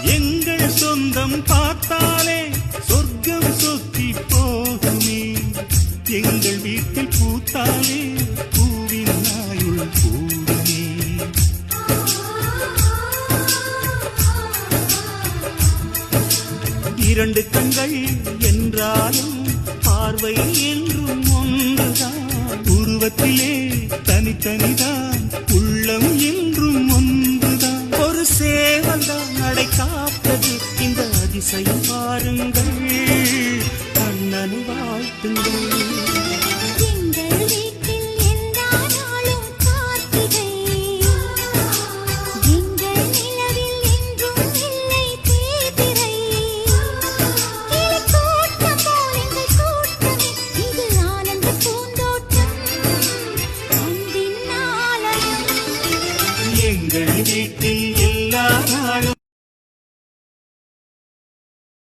எங்கள் சொந்தம் பார்த்தாலே சொர்க்கம் சொத்தி போகுமே. எங்கள் வீட்டில் பூத்தாலே பூவின் ஆயுள் கூடுமே. இரண்டு கண்கள் என்றாலும் பார்வை என்றும் ஒன்றுதான். உருவத்திலே தனித்தனிதான், உள்ளம் என்றும் ஒன்றுதான். ஒரு சேவல்தான் நடை காத்தது, இந்த அதிசயம் பாருங்கள், கண்ணனை வாழ்த்துங்கள்.